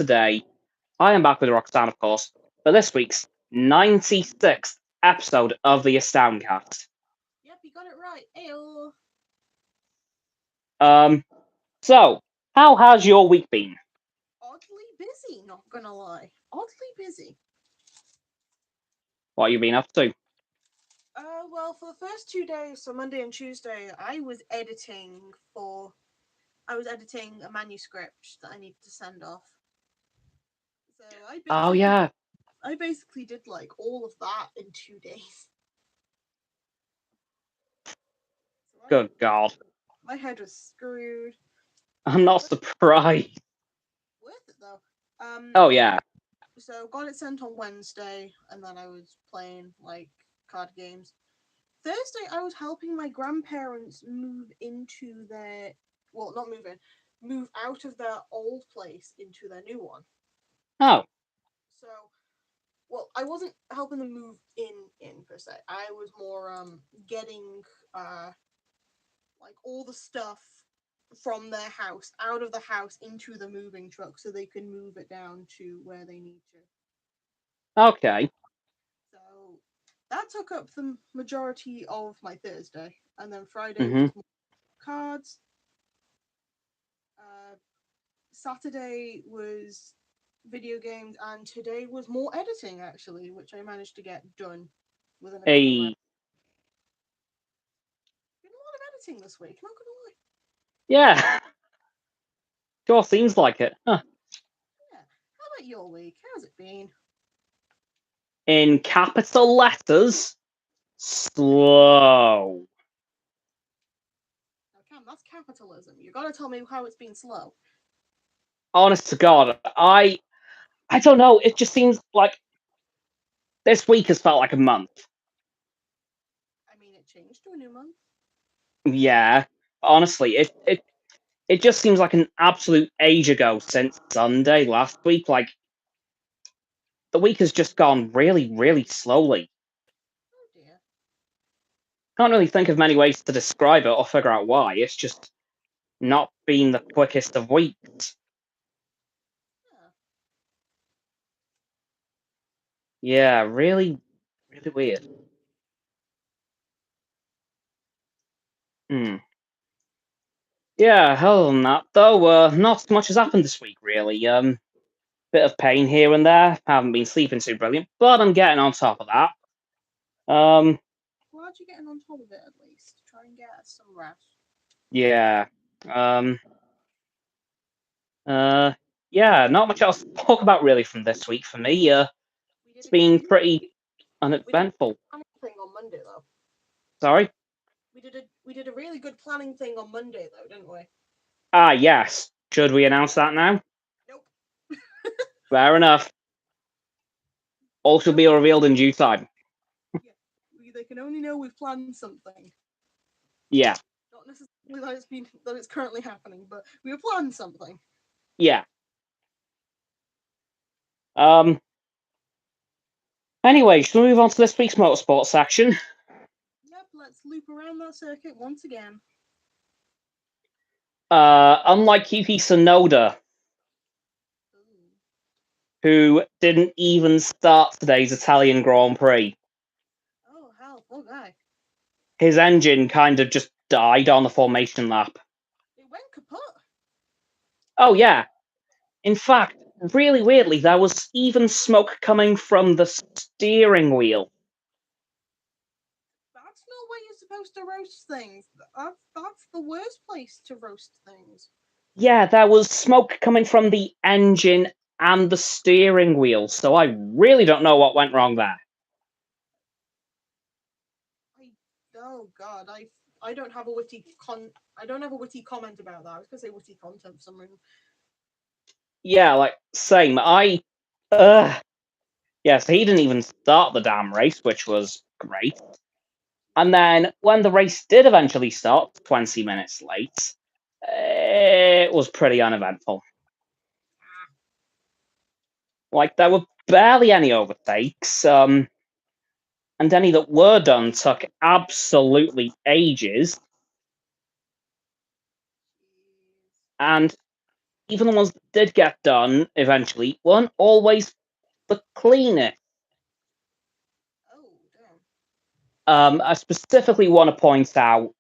today. I am back with Roxanne, of course, for this week's 96th episode of the AstoundCast. Yep, you got it right. Ayo. So, how has your week been? Oddly busy, not gonna lie. Oddly busy. What have you been up to? Well, for the first 2 days, so Monday and Tuesday, I was editing a manuscript that I needed to send off. So Oh, yeah. I basically did like all of that in 2 days. So Good God. My head was screwed. I'm not surprised. Worth it though. Oh, yeah. So got it sent on Wednesday, and then I was playing like card games. Thursday, I was helping my grandparents move into their move out of their old place into their new one. Oh. So, well, I wasn't helping them move in per se. I was more getting like all the stuff from their house out of the house into the moving truck so they can move it down to where they need to. Okay. So that took up the majority of my Thursday, and then Friday Mm-hmm. was more cards. Saturday was video games, and today was more editing actually, which I managed to get done within a couple of hours. Been a lot of editing this week, not gonna lie. Yeah. Sure seems like it. Huh. Yeah. How about your week? How's it been? In capital letters, slow. Now, Cam, that's capitalism. You gotta tell me how it's been slow. Honest to God, I don't know. It just seems like this week has felt like a month. I mean, it changed to a new month. Yeah, honestly, it just seems like an absolute age ago since Sunday last week. Like the week has just gone really, really slowly. Oh dear. Can't really think of many ways to describe it or figure out why. It's just not been the quickest of weeks. Yeah, really, really weird. Yeah, other than that, though, not much has happened this week, really. Bit of pain here and there. Haven't been sleeping too brilliant, but I'm getting on top of that. Glad you're getting on top of it at least. Try and get some rest. Yeah. Yeah, not much else to talk about really from this week for me. It's been pretty uneventful. Thing on Monday though. Sorry? We did a really good planning thing on Monday though, didn't we? Ah, yes. Should we announce that now? Nope. Fair enough. All should be revealed in due time. Yeah. They can only know we've planned something. Yeah. Not necessarily that it's currently happening, but we have planned something. Yeah. Anyway, shall we move on to this week's motorsport section? Yep, let's loop around that circuit once again. Unlike Yuki Tsunoda, who didn't even start today's Italian Grand Prix. Oh, hell, poor guy. His engine kind of just died on the formation lap. It went kaput. Oh, yeah. In fact, really weirdly, there was even smoke coming from the steering wheel. That's not where you're supposed to roast things. That's the worst place to roast things. Yeah, there was smoke coming from the engine and the steering wheel, so I really don't know what went wrong there. Oh God, I don't have a witty comment about that. I was gonna say witty content for some reason. Yeah, like same. Yes, he didn't even start the damn race, which was great. And then when the race did eventually start, 20 minutes late, it was pretty uneventful. Like, there were barely any overtakes, and any that were done took absolutely ages. And even the ones that did get done eventually, weren't always the cleanest. Oh, damn. I specifically want to point out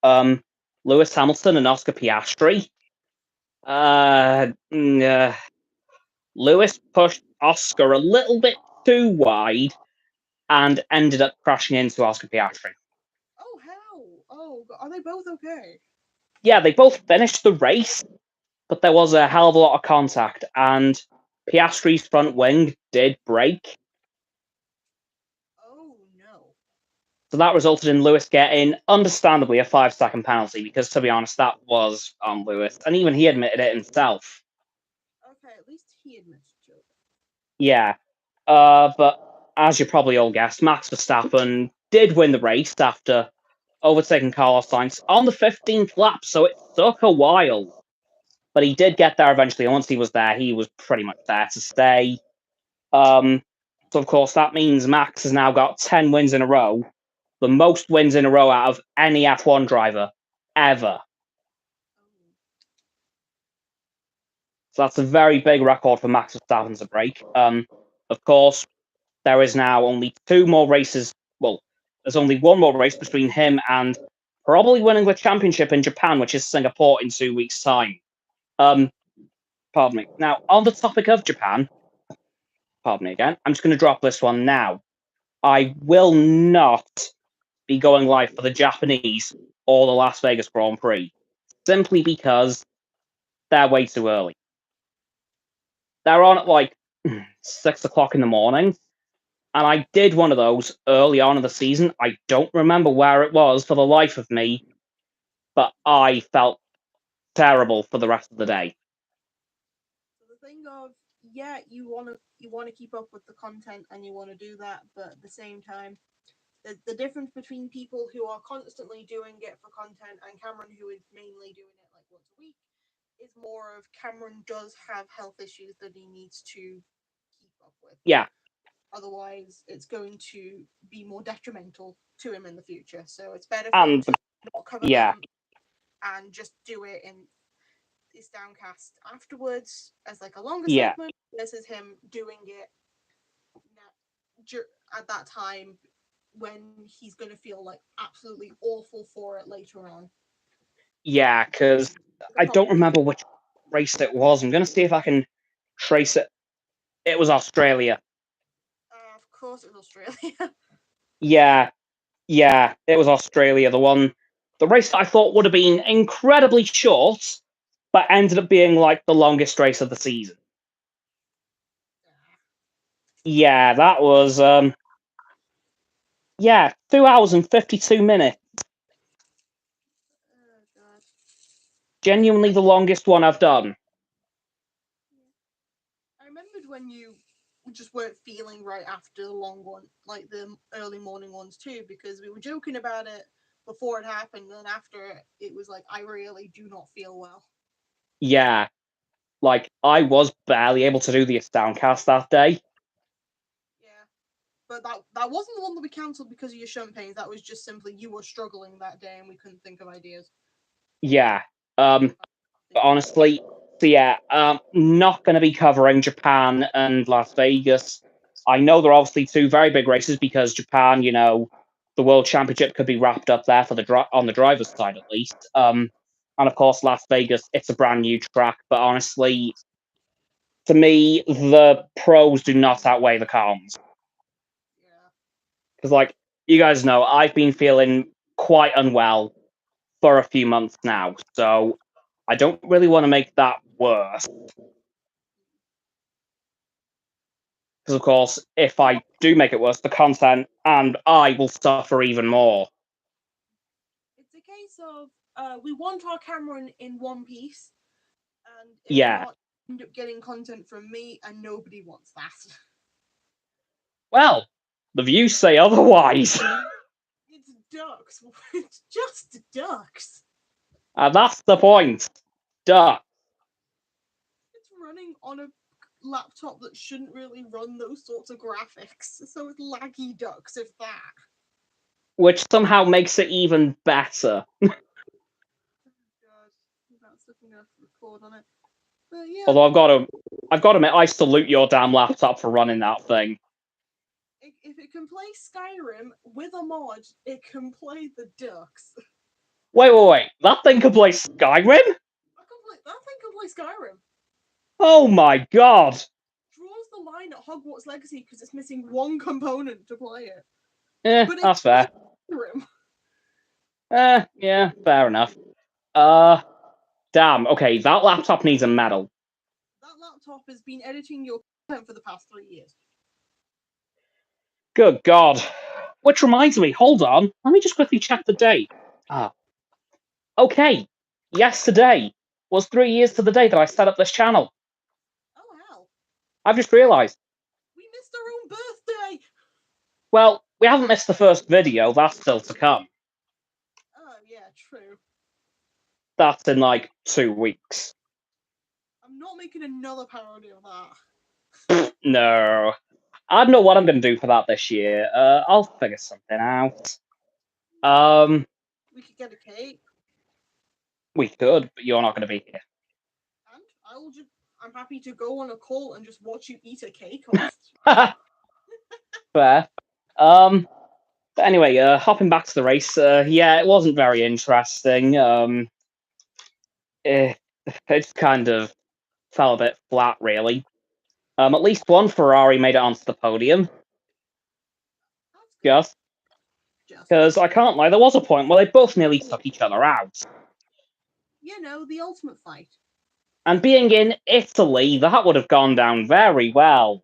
Lewis Hamilton and Oscar Piastri. Lewis pushed Oscar a little bit too wide and ended up crashing into Oscar Piastri. Oh, how? Oh, are they both okay? Yeah, they both finished the race, but there was a hell of a lot of contact, and Piastri's front wing did break. Oh, no. So that resulted in Lewis getting, understandably, a 5-second penalty, because to be honest, that was on Lewis, and even he admitted it himself. Okay, at least he admitted to it. Yeah. But as you probably all guessed, Max Verstappen did win the race after overtaking Carlos Sainz on the 15th lap, so it took a while. But he did get there eventually, and once he was there, he was pretty much there to stay. So, of course, that means Max has now got 10 wins in a row, the most wins in a row out of any F1 driver ever. Oh. So that's a very big record for Max Verstappen to break. Of course, there is now only 2 more races. Well, there's only 1 more race between him and probably winning the championship in Japan, which is Singapore in 2 weeks' time. Pardon me. Now, on the topic of Japan, pardon me again, I'm just going to drop this one now. I will not be going live for the Japanese or the Las Vegas Grand Prix, simply because they're way too early. They're on at like 6 o'clock in the morning, and I did one of those early on in the season. I don't remember where it was for the life of me, but I felt terrible for the rest of the day. So the thing of, yeah, you wanna keep up with the content and you wanna do that, but at the same time, the difference between people who are constantly doing it for content and Cameron, who is mainly doing it like once a week, is more of Cameron does have health issues that he needs to keep up with. Yeah, Otherwise, it's going to be more detrimental to him in the future. So it's better for him and to not cover yeah, them and just do it in his downcast afterwards as like a longer yeah, segment versus him doing it at that time when he's going to feel like absolutely awful for it later on. yeah, because The I don't problem, remember which race it was. I'm going to see if I can trace it. It was Australia. of course, it was Australia. Yeah, yeah, it was Australia. The race that I thought would have been incredibly short, but ended up being like the longest race of the season. Yeah, that was 2 hours and 52 minutes. Oh god. Genuinely the longest one I've done. I remembered when you just weren't feeling right after the long one, like the early morning ones too, because we were joking about it before it happened, and after it was like, I really do not feel well. Yeah, like I was barely able to do the AstoundCast that day. Yeah. But that wasn't the one that we cancelled because of your shunt pains. That was just simply you were struggling that day and we couldn't think of ideas. Yeah. But honestly, so yeah, not going to be covering Japan and Las Vegas. I know they're obviously 2 very big races because Japan, the World Championship could be wrapped up there for on the driver's side at least. And of course, Las Vegas, it's a brand new track. But honestly, to me, the pros do not outweigh the cons. Yeah. Because, like, you guys know, I've been feeling quite unwell for a few months now. So I don't really want to make that worse. Because, of course, if I do make it worse, the content and I will suffer even more. It's a case of we want our camera in one piece, and if Yeah. not, end up getting content from me, and nobody wants that. Well, the views say otherwise. It's ducks. It's just ducks. And that's the point. Duh. It's running on a laptop that shouldn't really run those sorts of graphics, so it's laggy ducks, if that. Which somehow makes it even better. Oh god, that's looking to record on it. But yeah, Although I've got to admit, I salute your damn laptop for running that thing. if it can play Skyrim with a mod, it can play the Ducks. Wait. That thing can play Skyrim? That thing can play Skyrim. Oh my god! Draws the line at Hogwarts Legacy because it's missing one component to play it. But That's fair. Skyrim. Yeah, fair enough. Damn, okay, that laptop needs a medal. That laptop has been editing your content for the past 3 years. Good god. Which reminds me, hold on, let me just quickly check the date. Okay, yesterday was 3 years to the day that I set up this channel. Oh, hell. I've just realised. We missed our own birthday! Well, we haven't missed the first video, that's still to come. Oh, yeah, true. That's in like 2 weeks. I'm not making another parody of that. No. I don't know what I'm going to do for that this year. I'll figure something out. We could get a cake. We could, but you're not going to be here. And I'm happy to go on a call and just watch you eat a cake on Fair. But anyway, hopping back to the race, yeah, it wasn't very interesting. It kind of fell a bit flat, really. At least one Ferrari made it onto the podium. Just because I can't lie, there was a point where they both nearly took each other out. You know, the ultimate fight. And being in Italy, that would have gone down very well.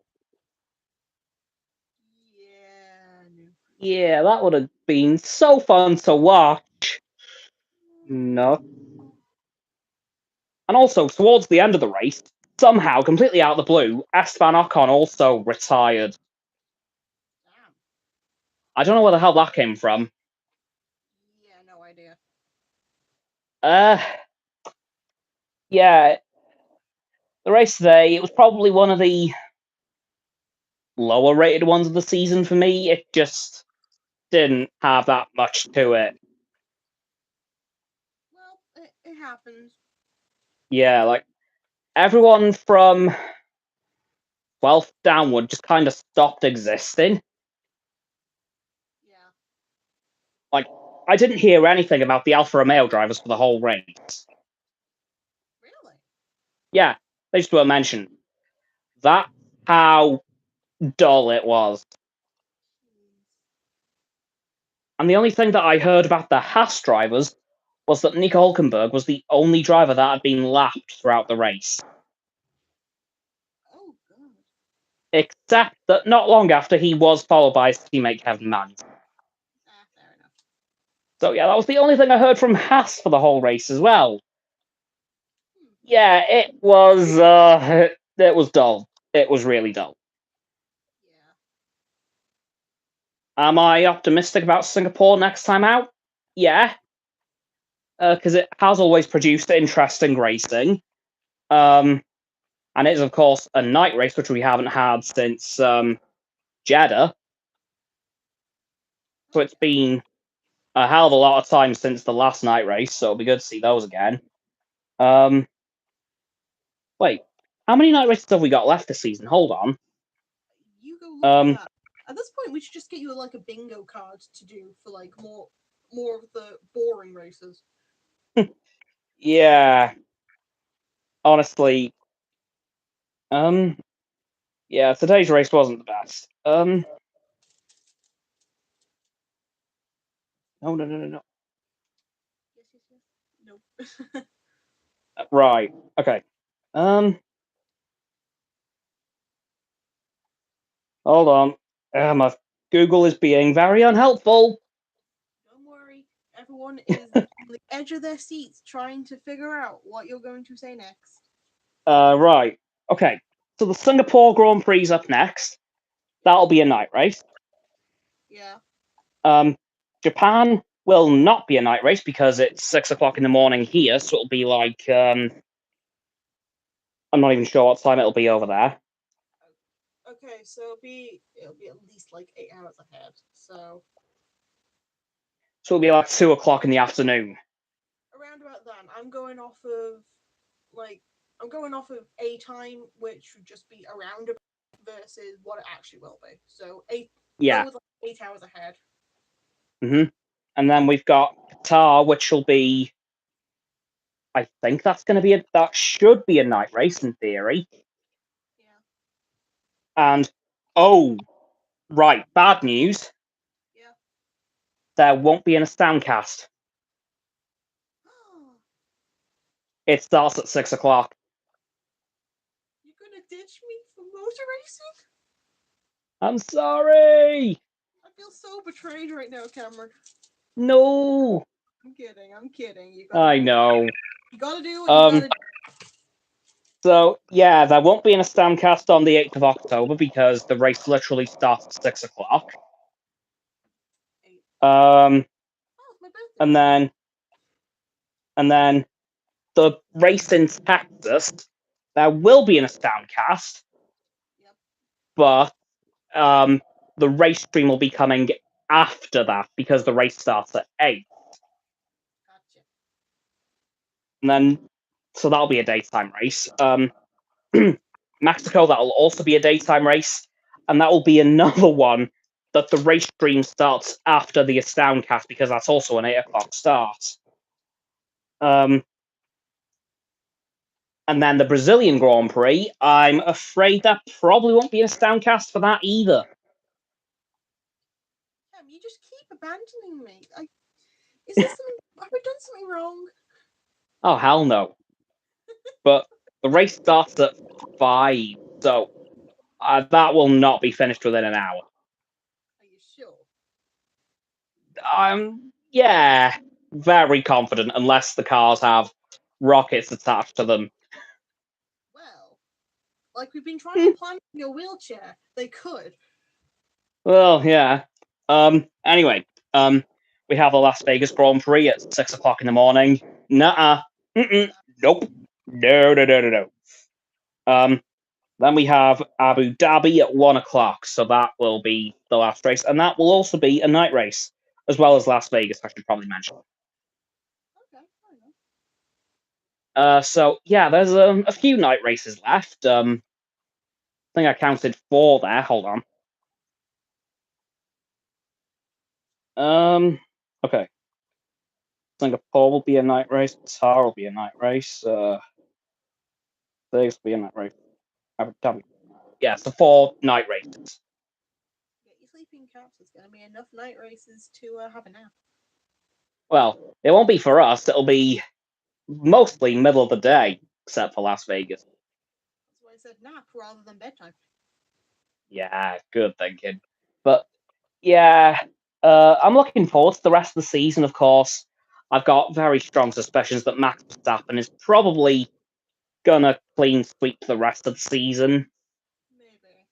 Yeah, that would have been so fun to watch. No. And also, towards the end of the race, somehow, completely out of the blue, Esteban Ocon also retired. Damn. I don't know where the hell that came from. Yeah, no idea. Yeah. The race today, it was probably one of the lower rated ones of the season for me. It just didn't have that much to it. Well, it happens. Yeah, like, everyone from 12th downward just kind of stopped existing. Yeah. Like, I didn't hear anything about the Alfa Romeo drivers for the whole race. Really? Yeah, they just weren't mentioned. That's how dull it was. And the only thing that I heard about the Haas drivers was that Nico Hülkenberg was the only driver that had been lapped throughout the race. Oh, God. Except that not long after, he was followed by his teammate Kevin Magnussen. Fair enough. So yeah, that was the only thing I heard from Haas for the whole race as well. Yeah, it was dull. It was really dull. Yeah. Am I optimistic about Singapore next time out? Yeah. Because it has always produced interesting racing. And it is, of course, a night race, which we haven't had since Jeddah. So it's been a hell of a lot of time since the last night race, so it'll be good to see those again. Wait, how many night races have we got left this season? Hold on. You go look at that. At this point, we should just get you like a bingo card to do for like more of the boring races. Yeah. Honestly. Yeah, today's race wasn't the best. No. Yes. Nope. Right. Okay. Hold on. My Google is being very unhelpful. Don't worry. Everyone is on the edge of their seats trying to figure out what you're going to say next. Right. Okay. So the Singapore Grand Prix is up next. That'll be a night race. Yeah. Japan will not be a night race because it's 6 o'clock in the morning here, so it'll be like I'm not even sure what time it'll be over there. Okay, so it'll be at least like 8 hours ahead. So it'll be like 2 o'clock in the afternoon. Around about then, I'm going off of like I'm going off of a time, which would just be around versus what it actually will be. So Yeah. go with like 8 hours ahead. And then we've got Qatar, which will be. I think that should be a night race in theory. Yeah. And oh, right, bad news. Yeah. There won't be an AstoundCast. It starts at 6 o'clock. You're gonna ditch me for motor racing? I'm sorry. I feel so betrayed right now, Cameron. No. I'm kidding. I'm kidding. I know. You gotta do what you gotta do. So yeah, there won't be an AstoundCast on the 8th of October because the race literally starts at 6 o'clock. Oh, it's my birthday. And then the race in Texas, there will be an AstoundCast, Yep. but the race stream will be coming after that because the race starts at 8. Gotcha. And then, so that'll be a daytime race. Mexico, that'll also be a daytime race, and that will be another one that the race stream starts after the AstoundCast because that's also an 8 o'clock start. And then the Brazilian Grand Prix, I'm afraid there probably won't be an AstoundCast for that either. You just keep abandoning me. Is this something? Have I done something wrong? Oh, hell no. But the race starts at 5, so that will not be finished within an hour. Are you sure? Yeah, very confident, unless the cars have rockets attached to them. Well, like we've been trying to climb in your wheelchair. They could. Well, yeah. Anyway, we have the Las Vegas Grand Prix at 6 o'clock in the morning. Nuh-uh. Nope. No. Then we have Abu Dhabi at 1 o'clock, so that will be the last race, and that will also be a night race, as well as Las Vegas, I should probably mention. Okay, fair enough. So yeah, there's a few night races left. I think I counted 4 there. Hold on. Okay. Singapore will be a night race. Qatar will be a night race. Vegas will be a night race. Abu Dhabi. Yeah, so 4 night races. Get your sleeping caps. It's gonna be enough night races to have a nap. Well, it won't be for us. It'll be mostly middle of the day, except for Las Vegas. That's why I said nap rather than bedtime. Yeah, good thinking. But yeah, I'm looking forward to the rest of the season. Of course, I've got very strong suspicions that Max Verstappen is probably gonna clean sweep the rest of the season. Maybe.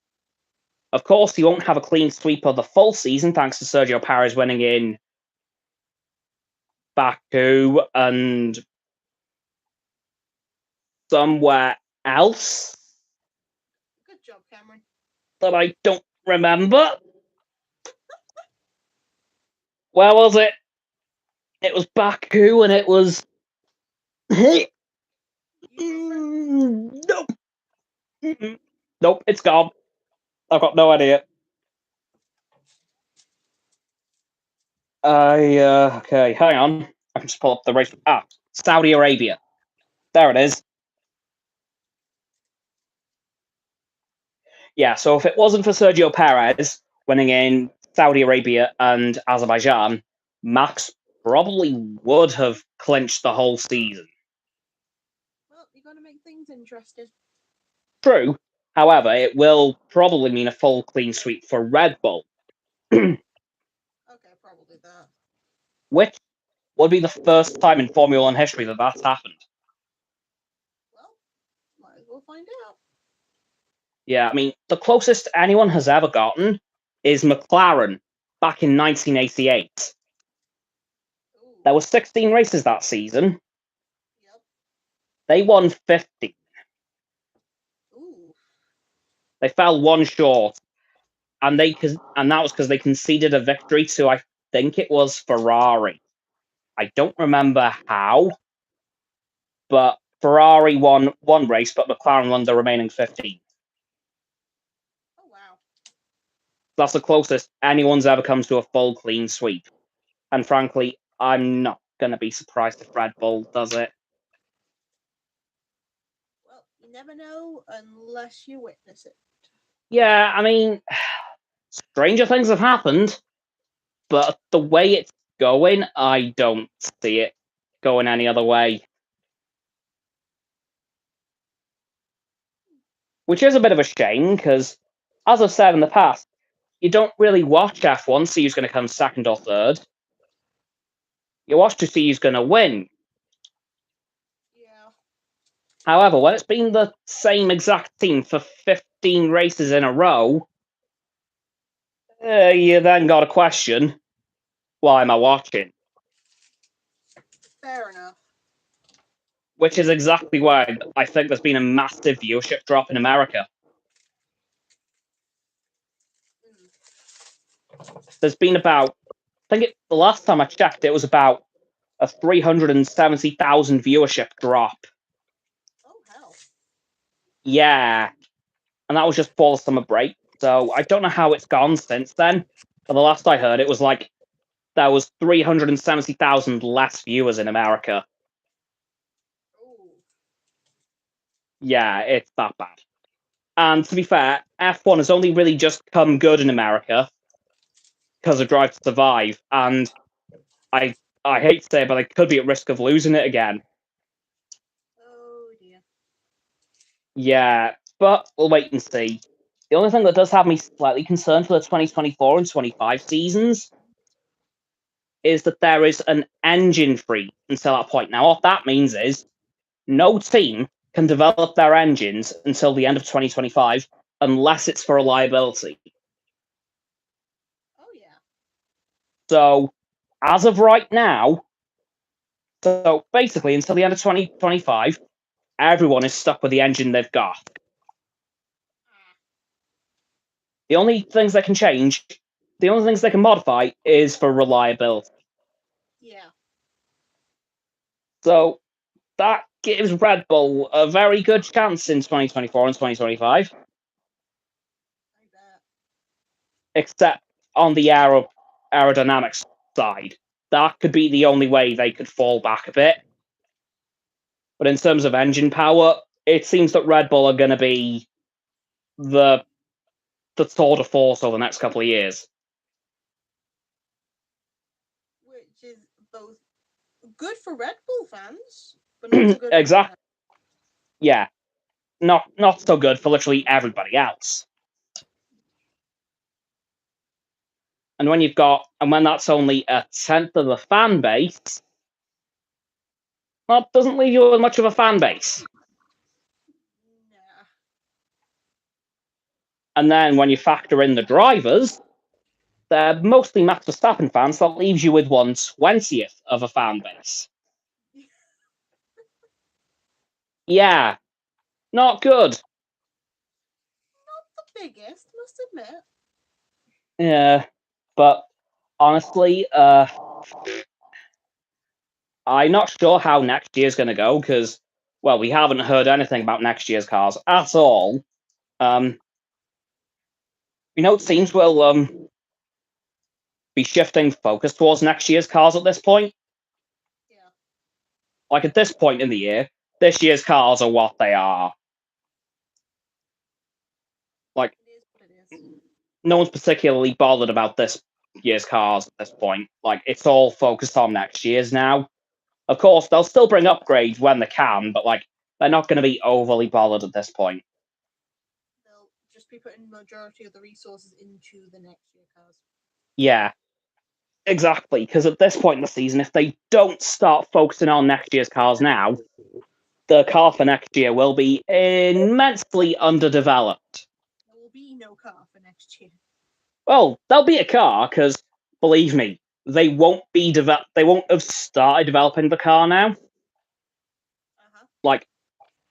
Of course, he won't have a clean sweep of the full season thanks to Sergio Perez winning in Baku and somewhere else Good job, Cameron. that I don't remember. Where was it? It was Baku, and it was. Nope. Nope, it's gone. I've got no idea. Okay, hang on. I can just pull up the race. Saudi Arabia. There it is. Yeah, so if it wasn't for Sergio Perez winning in Saudi Arabia and Azerbaijan, Max probably would have clinched the whole season. Well, you gotta make things interesting. True. However, it will probably mean a full clean sweep for Red Bull. Okay, probably that. Which would be the first time in Formula One history that that's happened. Well, might as well find out. Yeah, I mean, the closest anyone has ever gotten is McLaren back in 1988. Ooh. There were 16 races that season. Yep. They won 50. Ooh. They fell one short, and that was because they conceded a victory to, I think it was Ferrari. I don't remember how, but Ferrari won one race, but McLaren won the remaining 15. Oh wow. That's the closest anyone's ever come to a full clean sweep. And frankly, I'm not going to be surprised if Red Bull does it. Well, you never know unless you witness it. Yeah, I mean, stranger things have happened, but the way it's going, I don't see it going any other way. Which is a bit of a shame, because, as I've said in the past, you don't really watch F1 see who's going to come second or third. You watch to see who's going to win. Yeah. However, when it's been the same exact team for 15 races in a row, you then got to question, why am I watching? Fair enough. Which is exactly why I think there's been a massive viewership drop in America. There's been about, the last time I checked, it was about a 370,000 viewership drop. Oh hell. Yeah. And that was just for the summer break. So I don't know how it's gone since then. But the last I heard, it was like there was 370,000 less viewers in America. Ooh. Yeah, it's that bad. And to be fair, F1 has only really just come good in America because of Drive to Survive. And I I hate to say it, but I could be at risk of losing it again. Oh dear. Yeah, but we'll wait and see. The only thing that does have me slightly concerned for the 2024 and 25 seasons is that there is an engine freeze until that point. Now, what that means is no team can develop their engines until the end of 2025 unless it's for reliability. Oh yeah. So, as of right now, so basically until the end of 2025, everyone is stuck with the engine they've got. The only things they can change, the only things they can modify is for reliability. Yeah. So, that gives Red Bull a very good chance in 2024 and 2025. I bet. Except on the aerodynamics side. That could be the only way they could fall back a bit. But in terms of engine power, it seems that Red Bull are going to be the tour de force over the next couple of years. Which is both good for Red Bull fans, but not so good. Exactly. Yeah, not so good for literally everybody else. And when that's only a tenth of the fan base, that doesn't leave you with much of a fan base. Nah. And then when you factor in the drivers, they're mostly Max Verstappen fans. That leaves you with 1/20th of a fan base. Yeah, not good. Not the biggest, must admit. Yeah, but honestly, I'm not sure how next year's going to go because, well, we haven't heard anything about next year's cars at all. Um, it seems we'll be shifting focus towards next year's cars at this point. Yeah. Like at this point in the year, this year's cars are what they are. Like, It is what it is. no one's particularly bothered about this year's cars at this point. Like, it's all focused on next year's now. Of course, they'll still bring upgrades when they can, but like, they're not going to be overly bothered at this point. They'll just be putting majority of the resources into the next year cars. Yeah, exactly. Because at this point in the season, if they don't start focusing on next year's cars now, the car for next year will be immensely underdeveloped. There will be no car for next year. Well, there'll be a car because, believe me, they won't have started developing the car now. Uh-huh. Like,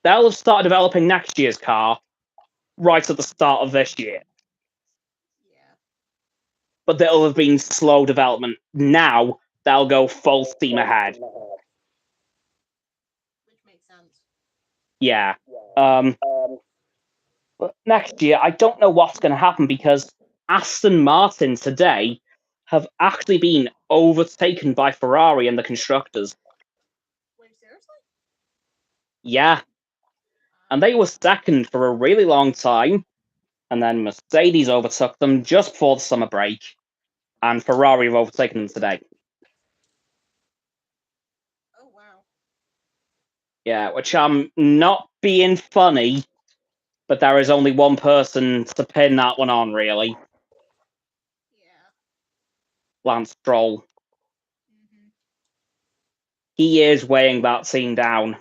they'll have started developing next year's car right at the start of this year. Yeah. But there'll have been slow development. Now they'll go full steam ahead. Which makes sense. yeah. But next year, I don't know what's going to happen because Aston Martin today have actually been overtaken by Ferrari and the constructors. Wait, seriously? Yeah, and they were second for a really long time, and then Mercedes overtook them just before the summer break, and Ferrari have overtaken them today. Oh wow. Yeah, which I'm not being funny, but there is only one person to pin that one on, really. Yeah. Lance Stroll. Mm-hmm. He is weighing that team down.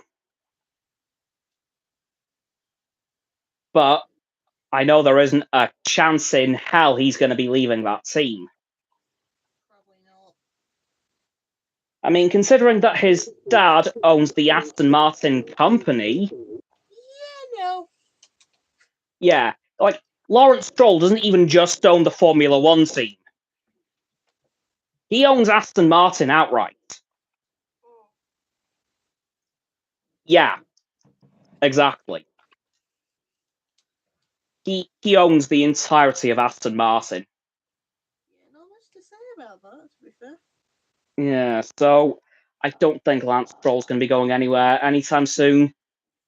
But I know there isn't a chance in hell he's going to be leaving that team. Probably not. I mean, considering that his dad owns the Aston Martin company, Yeah, no. yeah, like, Lawrence Stroll doesn't even just own the Formula One team. He owns Aston Martin outright. Oh. Yeah, exactly. He owns the entirety of Aston Martin. Yeah, not much to say about that, to be fair. Yeah, so I don't think Lance Stroll's going to be going anywhere anytime soon,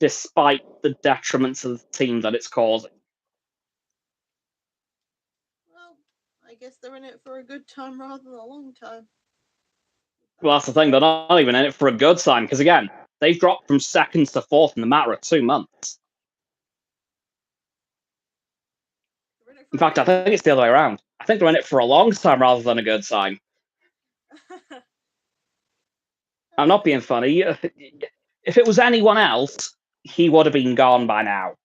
despite the detriment to the team that it's causing. Well, I guess they're in it for a good time rather than a long time. Well, that's the thing, they're not even in it for a good time, because again, they've dropped from second to fourth in the matter of 2 months. They're in it for In a fact, I good think it's the other way around. I think they're in it for a long time rather than a good time. time. I'm not being funny. If it was anyone else, he would have been gone by now.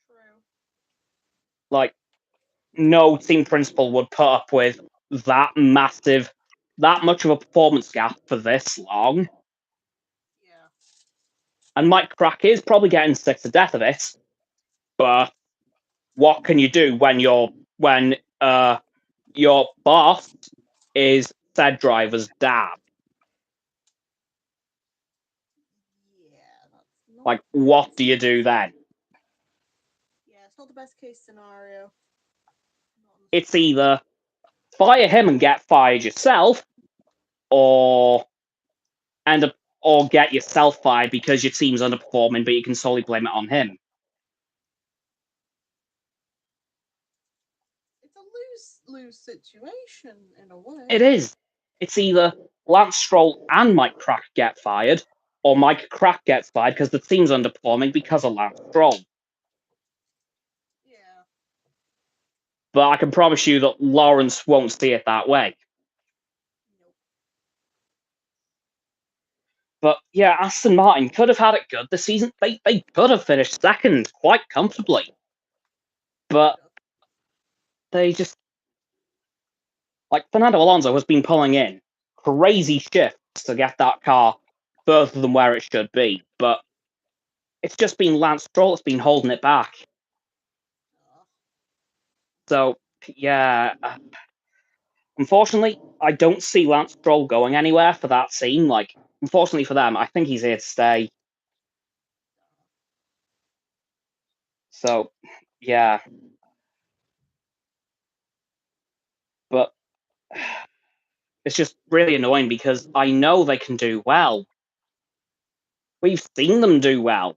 True. Like, no team principal would put up with that much of a performance gap for this long. Yeah. And Mike Crack is probably getting sick to death of it. But what can you do when your boss is said driver's dad? Yeah, that's not Like, the what best do you case. do then? Yeah, it's not the best case scenario. Not in the It's slightest. either fire him and get fired yourself, or end up or get yourself fired because your team's underperforming, but you can solely blame it on him. It's a lose-lose situation in a way. It is. It's either Lance Stroll and Mike Crack get fired, or Mike Crack gets fired because the team's underperforming because of Lance Stroll. Yeah. But I can promise you that Lawrence won't see it that way. Nope. But yeah, Aston Martin could have had it good this season. They could have finished second quite comfortably. But they just, like, Fernando Alonso has been pulling in crazy shifts to get that car further than where it should be. But it's just been Lance Stroll that's been holding it back. So yeah, unfortunately, I don't see Lance Stroll going anywhere for that team. Like, unfortunately for them, I think he's here to stay. So yeah, but it's just really annoying because I know they can do well. We've seen them do well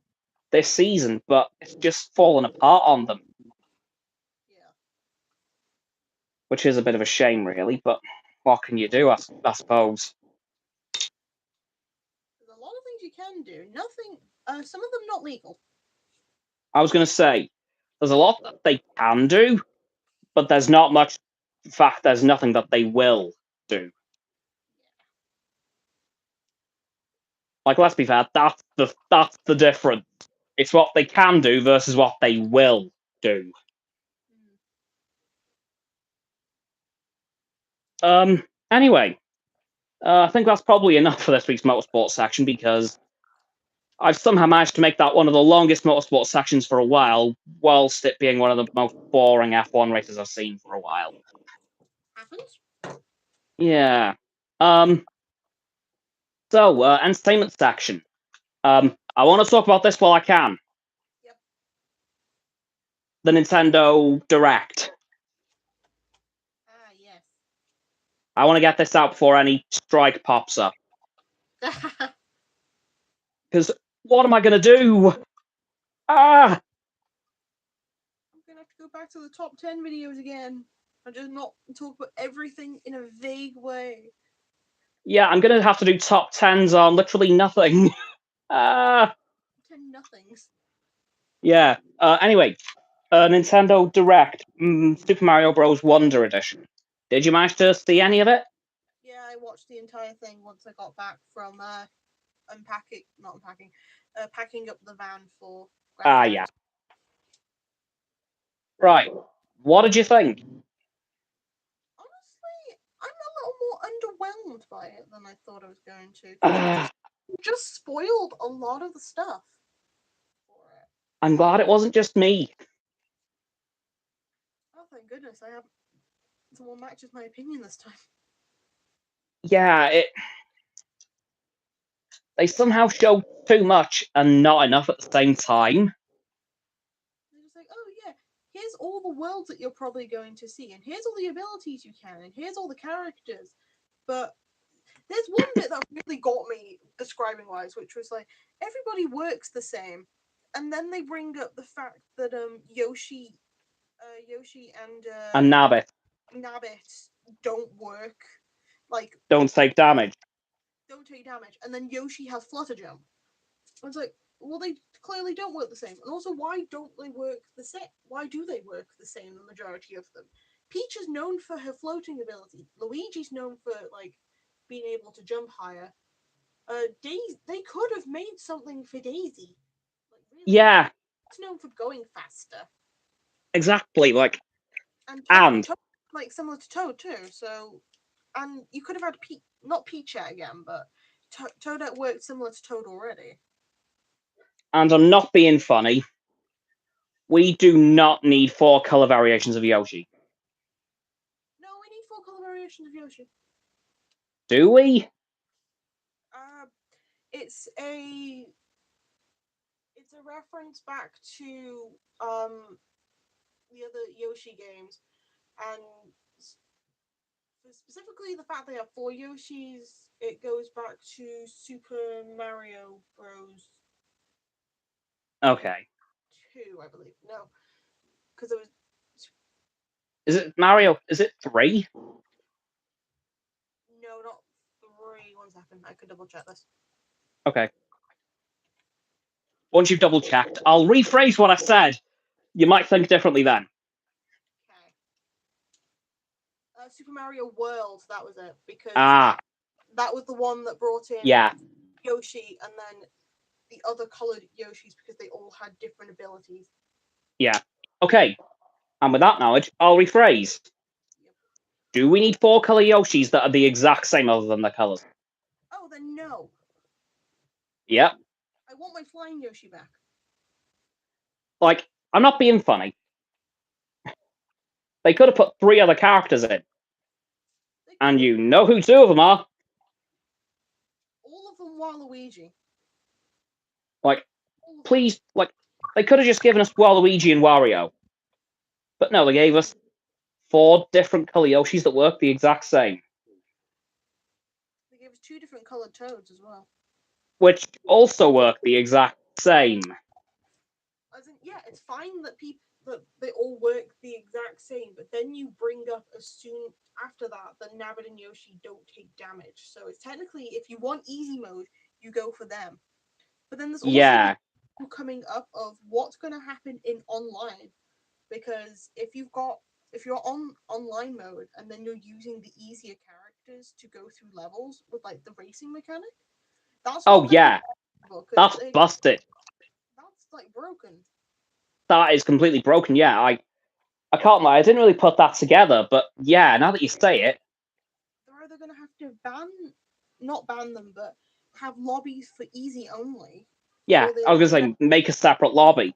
this season, but it's just fallen apart on them, Yeah. which is a bit of a shame, really. But what can you do, I suppose? There's a lot of things you can do. Nothing. Some of them not legal. I was going to say, there's a lot that they can do, but there's not much. In fact, there's nothing that they will do. Like, let's be fair, that's the difference. It's what they can do versus what they will do. Anyway, I think that's probably enough for this week's motorsports section because I've somehow managed to make that one of the longest motorsports sections for a while, whilst it being one of the most boring F1 races I've seen for a while. Happens. Yeah. So, entertainment section. I want to talk about this while I can. Yep. The Nintendo Direct. Ah, yes. I want to get this out before any strike pops up. Because what am I going to do? Ah! I'm gonna have to go back to the top 10 videos again. And just not talk about everything in a vague way. Yeah, I'm going to have to do top 10s on literally nothing. 10 nothings. Yeah. Anyway, Nintendo Direct, Super Mario Bros. Wonder Edition. Did you manage to see any of it? Yeah, I watched the entire thing once I got back from packing up the van for grandparents. Yeah. Right. What did you think? Honestly, I'm a little more underwhelmed by it than I thought I was going to. Because just spoiled a lot of the stuff for it. I'm glad it wasn't just me. Oh, thank goodness, I have someone matches my opinion this time. Yeah, they somehow showed too much and not enough at the same time. They're just like, oh yeah, here's all the worlds that you're probably going to see, and here's all the abilities you can, and here's all the characters. But there's one bit that really got me describing wise, which was like everybody works the same, and then they bring up the fact that Yoshi And Nabbit Nabbit don't work, like don't take damage. don't take damage, and then Yoshi has flutter jump. I was like, well, they clearly don't work the same. And also, why don't they work the same? Why do they work the same, the majority of them? Peach is known for her floating ability. Luigi's known for, like, being able to jump higher. Daisy, they could have made something for Daisy. Like, really, Yeah. it's known for going faster. Exactly, like... And Toad, like, similar to Toad, too, so... And you could have had not Peachette again, but Toadette worked similar to Toad already. And I'm not being funny. We do not need 4 color variations of Yoshi. No, we need 4 color variations of Yoshi. Do we? It's a reference back to the other Yoshi games, and specifically the fact they have 4 Yoshis. It goes back to Super Mario Bros. Okay. 2, I believe. No, because it was. Is it Mario? Is it 3? No, not 3. 1 second, I could double check this. Okay. Once you've double checked, I'll rephrase what I said. You might think differently then. Okay. Super Mario World, that was it, because that was the one that brought in Yoshi, and then the other coloured Yoshis because they all had different abilities. Yeah. Okay. And with that knowledge, I'll rephrase. Yep. Do we need 4 color Yoshis that are the exact same other than the colors? Oh, then no. Yep. I want my flying Yoshi back. Like, I'm not being funny. They could have put 3 other characters in. And you know who 2 of them are. All of them Waluigi. Like, please, like, they could have just given us Waluigi and Wario. But no, they gave us 4 different color Yoshis that work the exact same. They gave us 2 different coloured Toads as well. Which also work the exact same. As in, yeah, it's fine that they all work the exact same, but then you bring up as soon after that Nabbit and Yoshi don't take damage. So it's technically, if you want easy mode, you go for them. But then there's also coming up of what's going to happen in online, because if you're on online mode and then you're using the easier characters to go through levels with like the racing mechanic, that's that's busted. That's like broken. That is completely broken. Yeah, I can't lie. I didn't really put that together, but yeah, now that you say it, they're either going to have to not ban them, but have lobbies for easy only. Yeah, I was going to say make a separate lobby.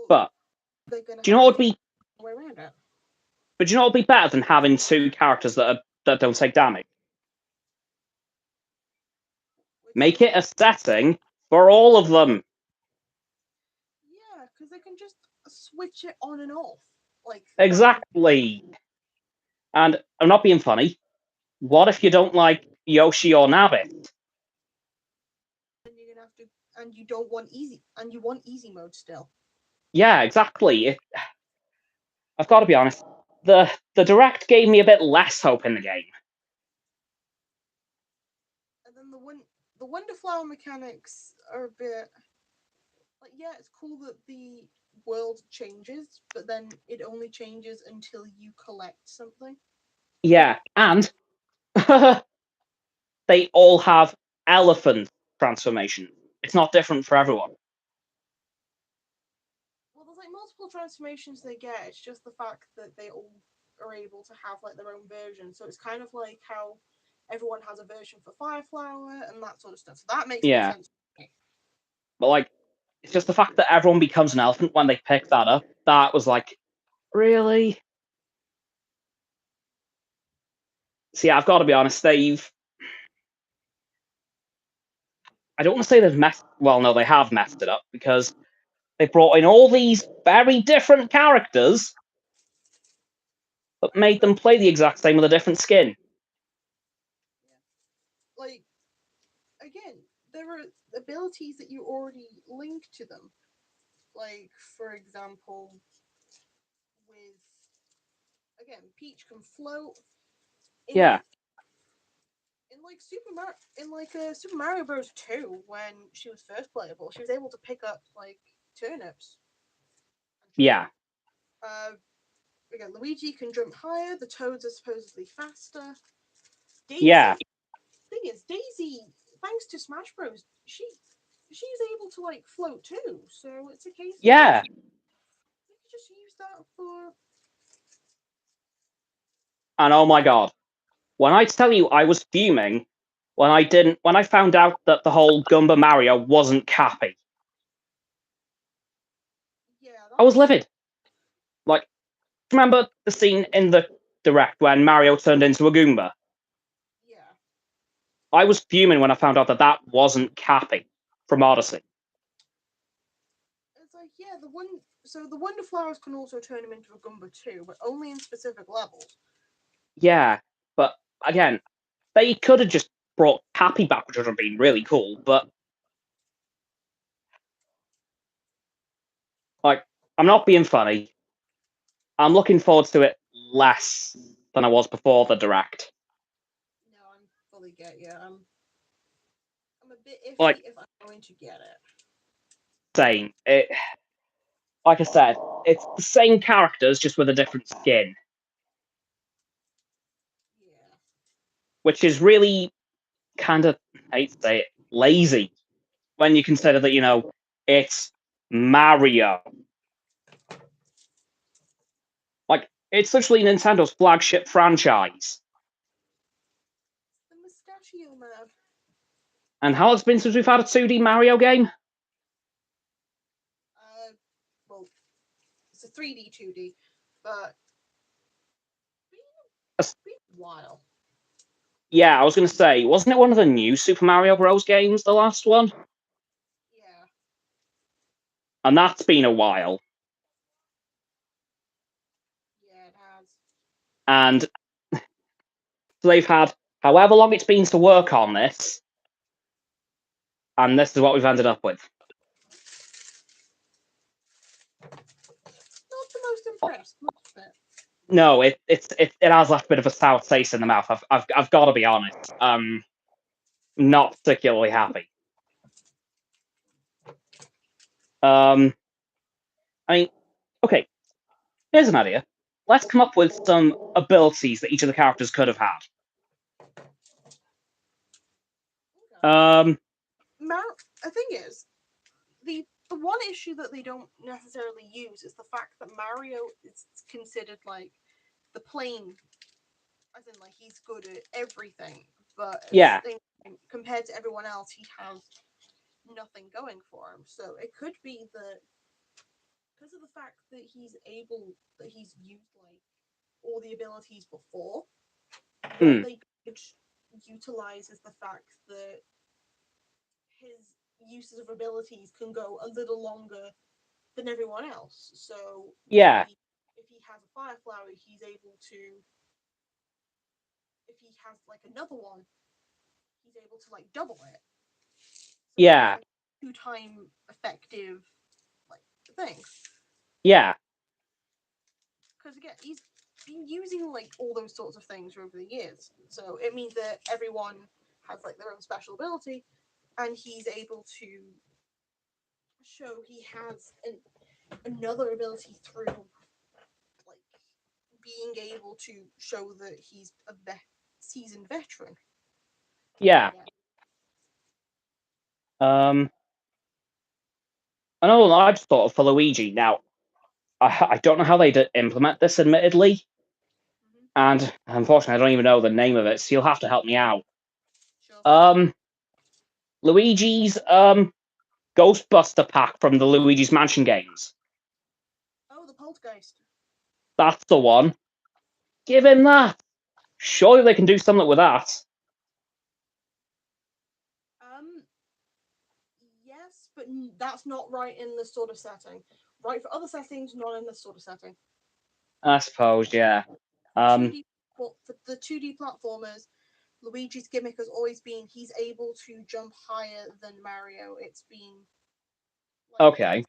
But do you know what would be? Way around it. But do you know what would be better than having 2 characters that don't take damage? Make it a setting for all of them. Yeah, because they can just switch it on and off. Like Exactly. And I'm not being funny. What if you don't like Yoshi or Nabbit? then you're gonna have to, and you don't want easy, and you want easy mode still. Yeah, exactly. I've got to be honest. The direct gave me a bit less hope in the game. And then the Wonder Flower mechanics are a bit like, yeah, it's cool that the world changes, but then it only changes until you collect something. Yeah, and they all have elephant transformation. It's not different for everyone. Well, there's like multiple transformations they get. It's just the fact that they all are able to have like their own version. So it's kind of like how everyone has a version for Fireflower and that sort of stuff. So that makes more Yeah, sense to me. but like, it's just the fact that everyone becomes an elephant when they pick that up. That was like, really? See, I've got to be honest. I don't want to say they've messed. Well, no, they have messed it up because they brought in all these very different characters, but made them play the exact same with a different skin. Like, again, there are abilities that you already link to them. Like, for example, with again, Peach can float in Yeah, Super Mario Bros. 2, when she was first playable, she was able to pick up like turnips and chop yeah, them. Uh, Again, Luigi can jump higher. The Toads are supposedly faster. yeah, Daisy, thing is, Daisy, thanks to Smash Bros, she's able to like float too. So it's a case of yeah. we could just use that for. And oh my god, when I tell you I was fuming when I found out that the whole Gumba Mario wasn't Cappy. Yeah, I that was was livid. Like, remember the scene in the direct when Mario turned into a Goomba? yeah. I was fuming when I found out that that wasn't Cappy from Odyssey. It's like, yeah, the Wonder Flowers can also turn him into a Goomba too, but only in specific levels. Yeah, but again, they could have just brought Cappy back, which would have been really cool. But like, I'm not being funny. I'm looking forward to it less than I was before the direct. No, I'm fully get you. I'm a bit Like, iffy if I'm going to get it. saying it, like I said, it's the same characters just with a different skin, Yeah. which is really kind of, I hate to say it, lazy when you consider that it's Mario. Like, it's literally Nintendo's flagship franchise. The Mustachio Man. And how it's been since we've had a 2D Mario game? Well, it's a 3D, 2D, but been a while. Yeah, I was going to say, wasn't it one of the new Super Mario Bros. Games, the last one? Yeah. And that's been a while. Yeah, it has. And they've had however long it's been to work on this, and this is what we've ended up with. Not the most impressed, much of it. No, it has left a bit of a sour taste in the mouth. I've got to be honest. Not particularly happy. Um, I mean, okay. Here's an idea. Let's come up with some abilities that each of the characters could have had. Okay. Um, The thing is, the one issue that they don't necessarily use is the fact that Mario is considered like the plain, as in like he's good at everything, but at the yeah, same time, compared to everyone else, he has nothing going for him. So it could be that because of the fact that he's used like all the abilities before, what mm, they could utilize is the fact that his uses of abilities can go a little longer than everyone else. So Yeah, if he has a fire flower, he's able to. If he has like another one, he's able to like double it. So he has yeah, like 2-time effective like thing. yeah, Because again, he's been using like all those sorts of things over the years. So it means that everyone has like their own special ability, and he's able to show he has another ability through like being able to show that he's a seasoned veteran. yeah. Yeah. Another one I just thought of for Luigi. Now, I don't know how they'd implement this, admittedly, Mm-hmm. and unfortunately, I don't even know the name of it, so you'll have to help me out. Sure. Luigi's Ghostbuster pack from the Luigi's Mansion games. Oh, the poltergeist. That's the one. Give him that. Surely they can do something with that. Um, yes, but that's not right in this sort of setting. Right for other settings, not in this sort of setting. I suppose, yeah. Two D for the 2D platformers, Luigi's gimmick has always been he's able to jump higher than Mario. It's been like Okay.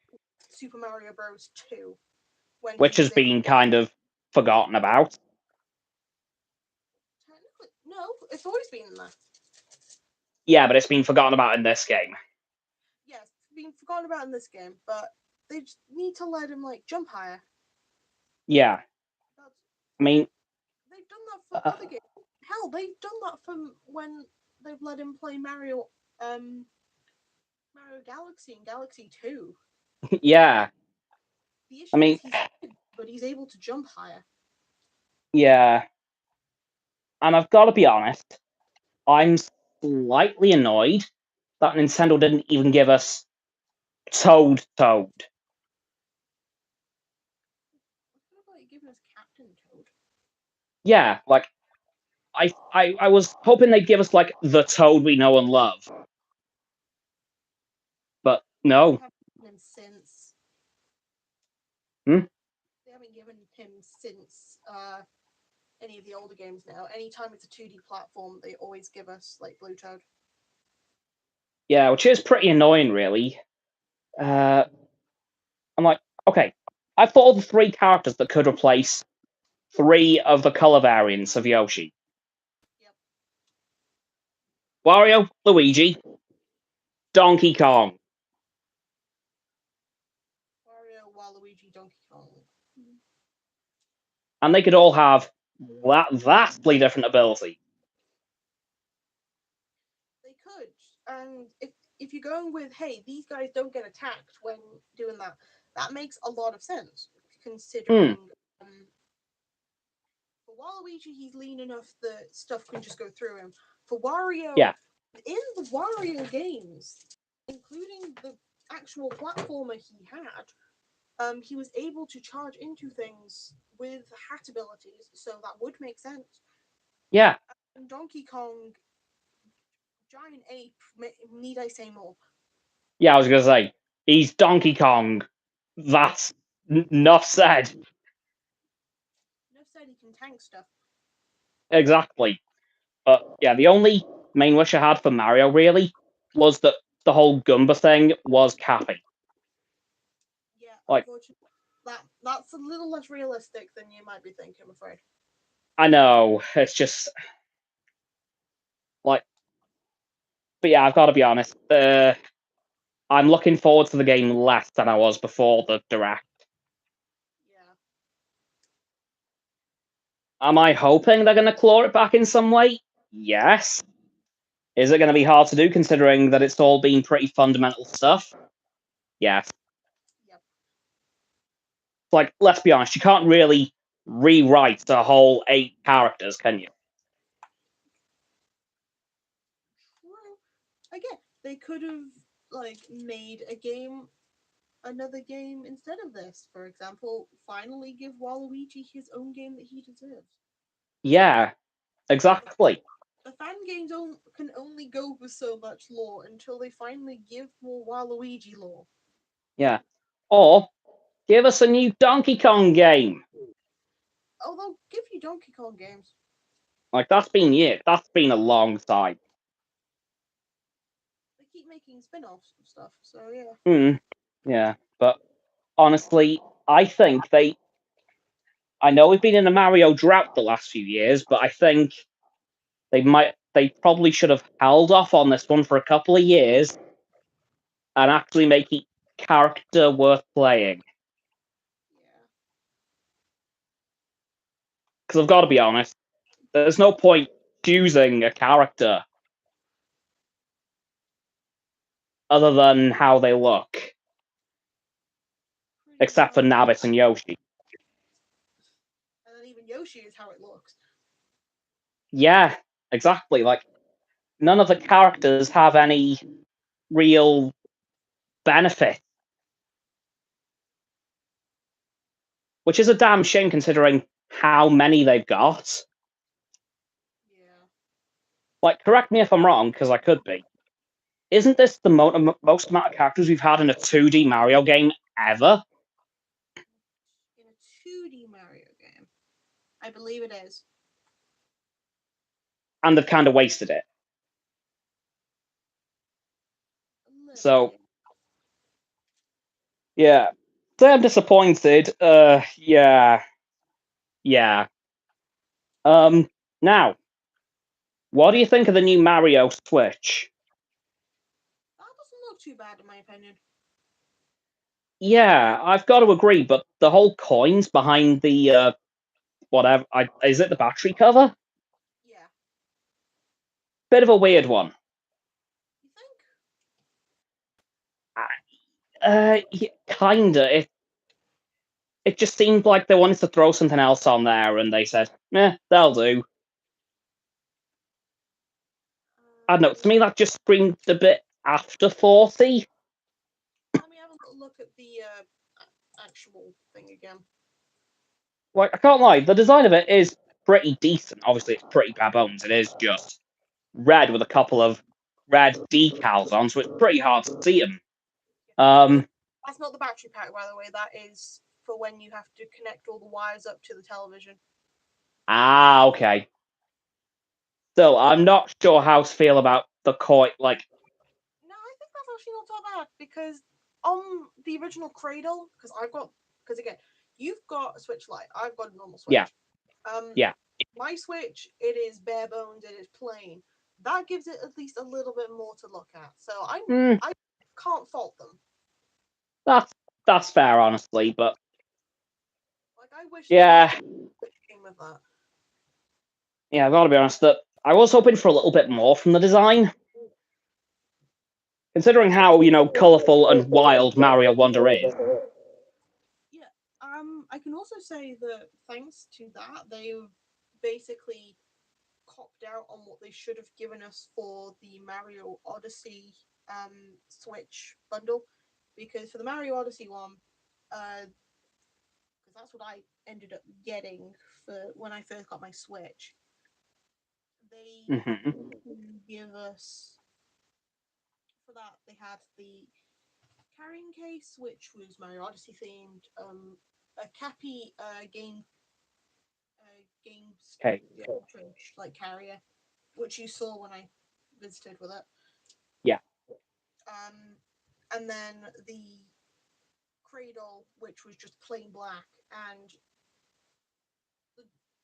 Super Mario Bros. 2 when Which he has was able. been kind of forgotten about. Technically, no, it's always been in there. Yeah, but it's been forgotten about in this game. Yes, it's been forgotten about in this game, but they just need to let him like jump higher. Yeah. That's, I mean, they've done that for other games. Hell, they've done that from when they've let him play Mario Galaxy and Galaxy 2. yeah. The I issue is mean, he's good, but he's able to jump higher. yeah. And I've got to be honest, I'm slightly annoyed that Nintendo didn't even give us Toad Toad. What about you giving us Captain Toad? Yeah, like I was hoping they'd give us like the Toad we know and love. But They no. haven't given him since. Hmm? They haven't given him since any of the older games now. Anytime it's a 2D platform, they always give us like Blue Toad. Yeah, which is pretty annoying, really. I'm like, okay, I've thought of the three characters that could replace three of the color variants of Yoshi: Yep. Wario, Luigi, Donkey Kong. Wario, Waluigi, Donkey Kong. And they could all have that vastly different ability. They could, and if you're going with, hey, these guys don't get attacked when doing that, that makes a lot of sense Hmm, considering. For Waluigi, he's lean enough that stuff can just go through him. For Wario, yeah, in the Wario games, including the actual platformer he had, he was able to charge into things with hat abilities, so that would make sense. yeah, And Donkey Kong, giant ape, need I say more? yeah, I was gonna say, he's Donkey Kong. That's enough said. No said he can tank stuff. Exactly. But yeah, the only main wish I had for Mario, really, was that the whole Goomba thing was Cappy. Yeah, Like, unfortunately, that's a little less realistic than you might be thinking, I'm afraid. I know, it's just, like, but yeah, I've got to be honest. I'm looking forward to the game less than I was before the Direct. Yeah. Am I hoping they're going to claw it back in some way? Yes. Is it going to be hard to do considering that it's all been pretty fundamental stuff? Yes. Yep. Like, let's be honest, you can't really rewrite the whole 8 characters, can you? True. Again, they could have like made a game, another game instead of this. For example, finally give Waluigi his own game that he deserves. Yeah, exactly. the fan games can only go for so much lore until they finally give more Waluigi lore. Yeah. Or give us a new Donkey Kong game. Oh, they'll give you Donkey Kong games. Like, that's been a long time. They keep making spin-offs and stuff, so yeah. Yeah, but honestly, I think I know we've been in a Mario drought the last few years, but I think they probably should have held off on this one for a couple of years and actually make it character worth playing. Yeah. Because I've got to be honest, there's no point choosing a character other than how they look, except for Nabbit and Yoshi. And then even Yoshi is how it looks. Yeah, exactly. Like, none of the characters have any real benefit. Which is a damn shame considering how many they've got. Yeah. Like, correct me if I'm wrong, because I could be. Isn't this the most amount of characters we've had in a 2D Mario game ever? In a 2D Mario game. I believe it is. And they've kind of wasted it. So, yeah. So I'm disappointed. Yeah. Yeah. Now, what do you think of the new Mario Switch? That doesn't look too bad, in my opinion. Yeah, I've got to agree, but the whole coins behind the, whatever, is it the battery cover? Yeah. Bit of a weird one. You think? Yeah, kinda. It just seemed like they wanted to throw something else on there, and they said, that'll do. I don't know, to me that just screamed a bit after 40. Let me have a look at the actual thing again. Like, I can't lie, the design of it is pretty decent. Obviously, it's pretty bare bones. It is just red with a couple of red decals on, so it's pretty hard to see them. That's not the battery pack, by the way. That is for when you have to connect all the wires up to the television. Ah, okay. Still, I'm not sure how to feel about the coin. Like, no, I think that's actually not so bad because on the original Cradle, because again, you've got a Switch Lite, I've got a normal Switch. Yeah. Yeah. My Switch, it is bare bones, it is plain. That gives it at least a little bit more to look at. So I can't fault them. That's fair, honestly, but like I wish yeah, came with that. Yeah, I've got to be honest that I was hoping for a little bit more from the design, considering how colourful and wild Mario Wonder is. Yeah, I can also say that thanks to that, they've basically copped out on what they should have given us for the Mario Odyssey Switch bundle, because for the Mario Odyssey one, because that's what I ended up getting for when I first got my Switch. They give us for that they had the carrying case, which was Mario Odyssey themed, a Cappy game cartridge like carrier, which you saw when I visited with it. Yeah. And then the cradle, which was just plain black, and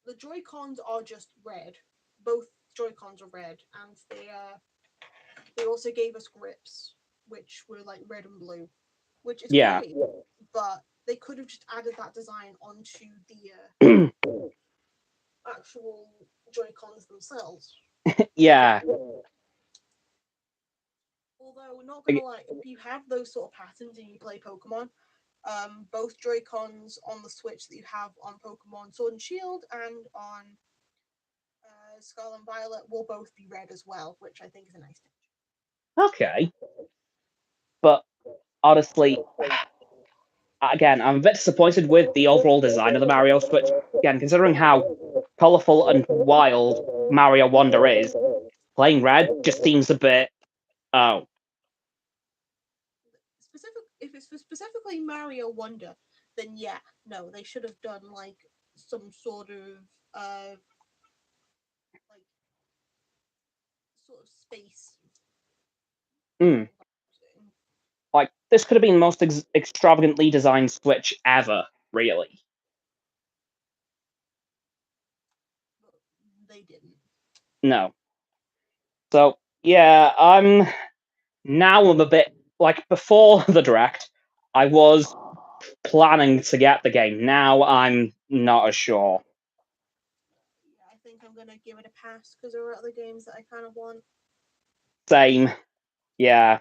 the Joy-Cons are just red. Both Joy-Cons are red, and they also gave us grips, which were like red and blue, which is great. But they could have just added that design onto the actual Joy-Cons themselves. Yeah. Although, not gonna lie, if you have those sort of patterns and you play Pokemon, both Joy-Cons on the Switch that you have on Pokemon Sword and Shield and on Scarlet and Violet will both be red as well, which I think is a nice touch. Okay. But honestly, again, I'm a bit disappointed with the overall design of the Mario Switch. Again, considering how colourful and wild Mario Wonder is, Playing red just seems a bit. Oh, If it's for specifically Mario Wonder, then yeah, no, they should have done like some sort of like space. hmm. Like, this could have been the most extravagantly designed Switch ever, really. But they didn't. No. So, yeah, I'm a bit. Like, before the Direct, I was planning to get the game. Now I'm not as sure. Yeah, I think I'm gonna give it a pass because there are other games that I kind of want. Same. Yeah.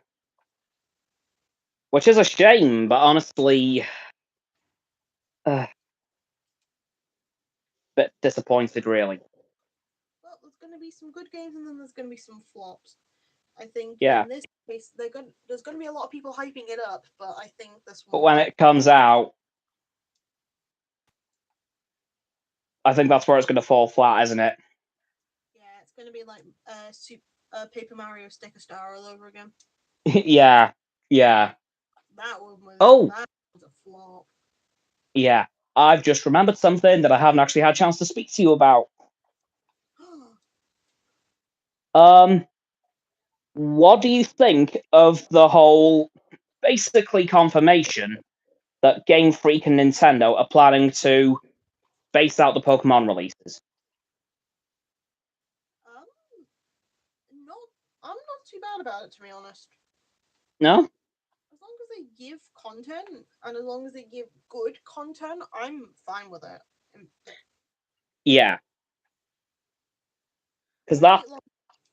Which is a shame, but honestly, bit disappointed, really. Well, there's gonna be some good games and then there's gonna be some flops. I think Yeah. in this case, there's gonna be a lot of people hyping it up, but I think this But one. when it comes out, I think that's where it's going to fall flat, isn't it? Yeah, it's gonna be like Paper Mario Sticker Star all over again. Yeah. Yeah. That one was Oh, a flop. yeah. I've just remembered something that I haven't actually had a chance to speak to you about. Um, what do you think of the whole basically confirmation that Game Freak and Nintendo are planning to base out the Pokemon releases? um, not. I'm not too bad about it, to be honest. No? As long as they give content and as long as they give good content, I'm fine with it. Yeah. Because I wait that's long.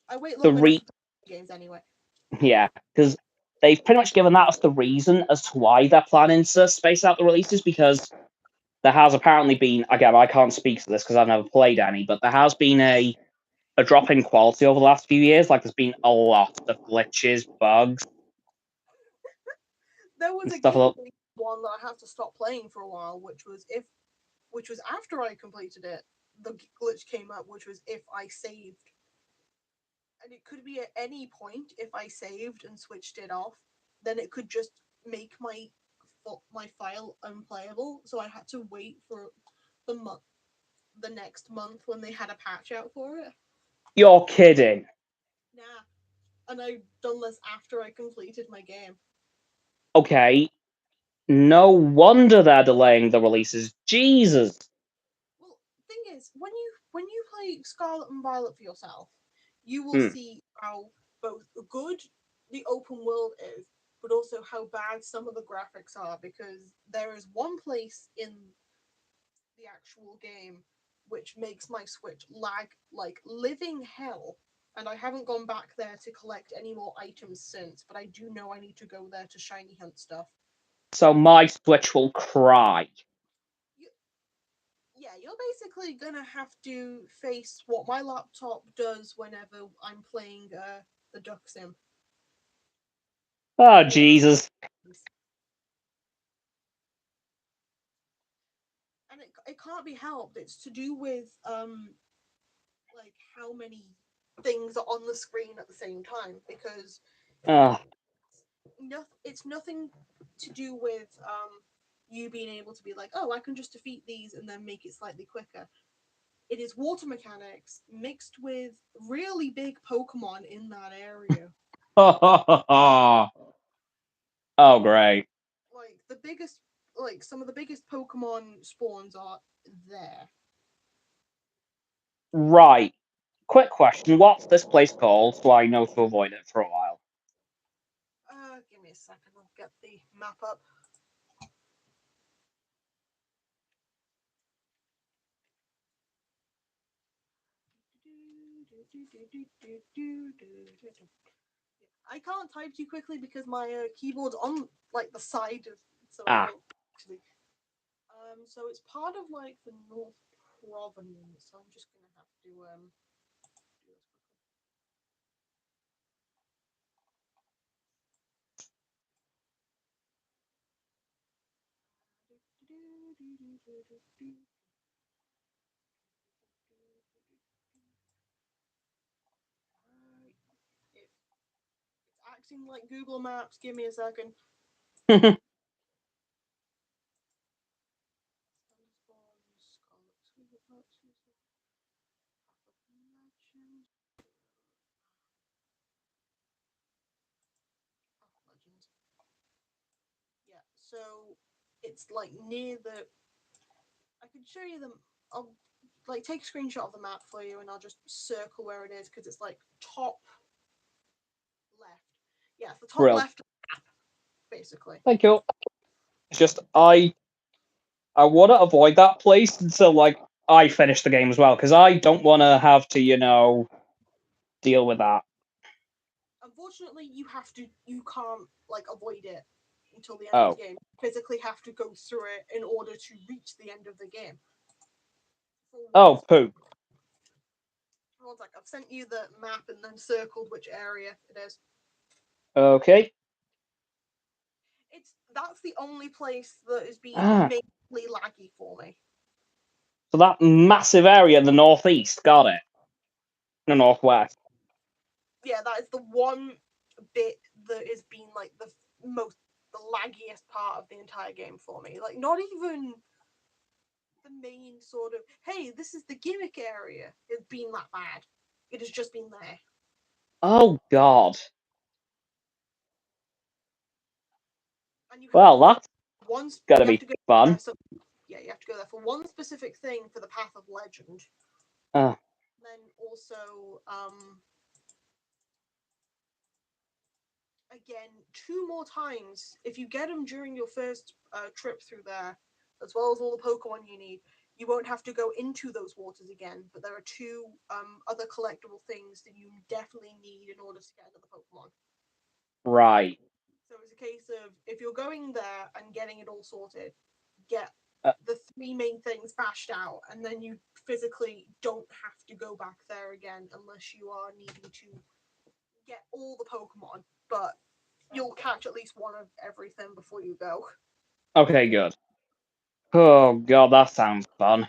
I wait the long enough for games anyway. Yeah, because they've pretty much given that as the reason as to why they're planning to space out the releases, because there has apparently been, again, I can't speak to this because I've never played any, but there has been a drop in quality over the last few years. Like, there's been a lot of glitches, bugs, There was and a stuff game like one that I had to stop playing for a while, which was after I completed it. The glitch came up, which was if I saved, and it could be at any point if I saved and switched it off, then it could just make my file unplayable. So I had to wait for the the next month when they had a patch out for it. You're kidding. Nah, and I done this after I completed my game. Okay, no wonder they're delaying the releases. Jesus. Well, thing is, when you play Scarlet and Violet for yourself, you will Hmm. see how both good the open world is, but also how bad some of the graphics are. Because there is one place in the actual game which makes my Switch lag like living hell. And I haven't gone back there to collect any more items since, but I do know I need to go there to shiny hunt stuff. So my Switch will cry. Yeah, you're basically gonna have to face what my laptop does whenever I'm playing the Duck Sim. Oh, Or Jesus. and it can't be helped. It's to do with like how many things are on the screen at the same time because Ugh. it's nothing to do with you being able to be like, oh, I can just defeat these and then make it slightly quicker. It is water mechanics mixed with really big Pokemon in that area. Oh, great. Like the biggest, like some of the biggest Pokemon spawns are there. Right. Quick question. What's this place called so I know to avoid it for a while? Give me a second. I'll get the map up. I can't type too quickly because my keyboard's on like the side of, so I Ah. don't actually. So it's part of like the North Province. So I'm just gonna have to do this quickly. acting like Google Maps. Give me a second. Yeah, so it's like near the. I can show you them. I'll like take a screenshot of the map for you, and I'll just circle where it is because it's like top left. Yeah, it's the top Real. left map, basically. Thank you. It's just I want to avoid that place until like I finish the game as well, because I don't want to have to, deal with that. Unfortunately, you can't like avoid it until the end of Oh. the game. You physically have to go through it in order to reach the end of the game. Oh, poop. One sec, I've sent you the map and then circled which area it is. Okay. That's the only place that has been Ah. mainly laggy for me. So that massive area in the northeast, got it. The northwest. Yeah, that is the one bit that has been like the laggiest part of the entire game for me. Like, not even the main sort of, hey, this is the gimmick area. It's been that bad. It has just been there. Oh God. And you have Well, to go that's one. gotta You have be to go fun. there. So, yeah, you have to go there for one specific thing for the Path of Legend. Uh, Then also, again, 2 more times. If you get them during your first trip through there, as well as all the Pokemon you need, you won't have to go into those waters again. But there are two other collectible things that you definitely need in order to get another Pokemon. right. So it's a case of if you're going there and getting it all sorted, get Uh, the 3 main things bashed out, and then you physically don't have to go back there again unless you are needing to get all the Pokemon. But you'll catch at least one of everything before you go. okay, good. Oh God, that sounds fun.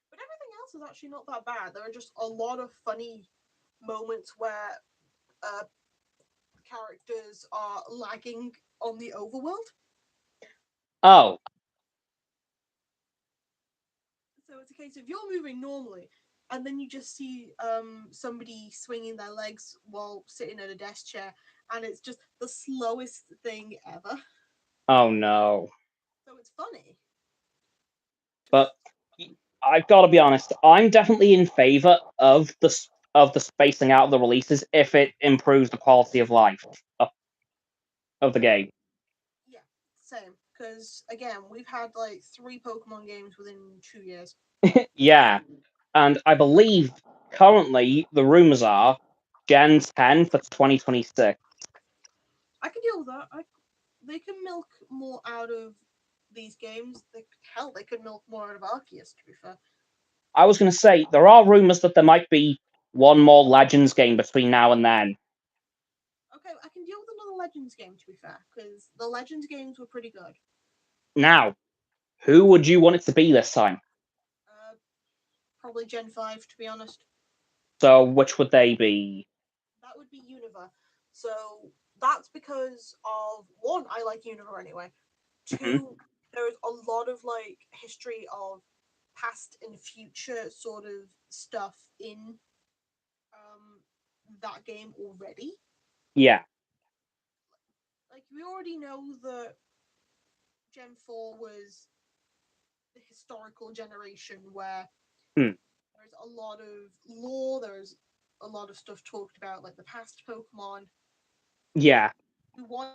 But everything else is actually not that bad. There are just a lot of funny moments where uh, characters are lagging on the overworld. Oh. So it's a case of you're moving normally, and then you just see somebody swinging their legs while sitting at a desk chair, and it's just the slowest thing ever. Oh no. So it's funny. But I've got to be honest. I'm definitely in favor of the spacing out of the releases if it improves the quality of life of the game. Yeah, same. Because again, we've had like 3 Pokemon games within 2 years. Yeah, and I believe currently the rumors are Gen 10 for 2026. I can deal with that. They can milk more out of these games. They could milk more out of Arceus, to be fair. I was going to say there are rumors that there might be one more Legends game between now and then. Okay, I can deal with another Legends game, to be fair, because the Legends games were pretty good. Now, who would you want it to be this time? Probably Gen 5, to be honest. So, which would they be? That would be Unova. So that's because of one, I like Unova anyway. Mm-hmm. Two, there's a lot of like history of past and future sort of stuff in that game already. Yeah. Like we already know that Gen 4 was the historical generation where Hmm. there's a lot of lore, there's a lot of stuff talked about, like the past Pokemon. Yeah. We want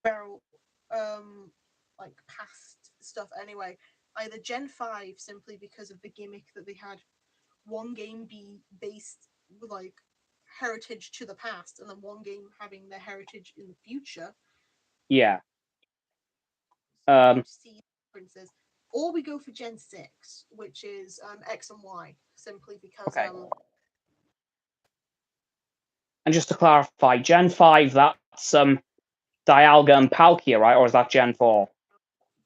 about like past stuff anyway. Either Gen 5 simply because of the gimmick that they had one game be based with like heritage to the past and then one game having their heritage in the future. Yeah. So you see differences. Or we go for Gen 6, which is X and Y, simply because Okay. And just to clarify, Gen 5, that's Dialga and Palkia, right? Or is that Gen 4?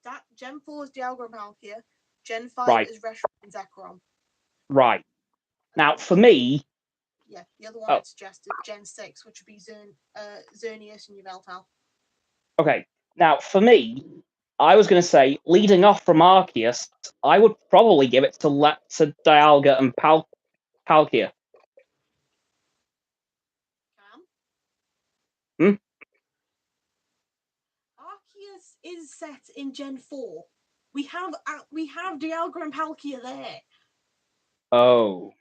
that Gen 4 is Dialga and Palkia, Gen 5 Right. is Reshiram and Zekrom. Right. And Now, then for me, Yeah, the other one Oh. I'd suggest is Gen 6, which would be Xerneas and Yveltal. Okay, now for me, I was going to say, leading off from Arceus, I would probably give it to Dialga and Palkia. Cam? Hmm? Arceus is set in Gen 4. We have Dialga and Palkia there. Oh.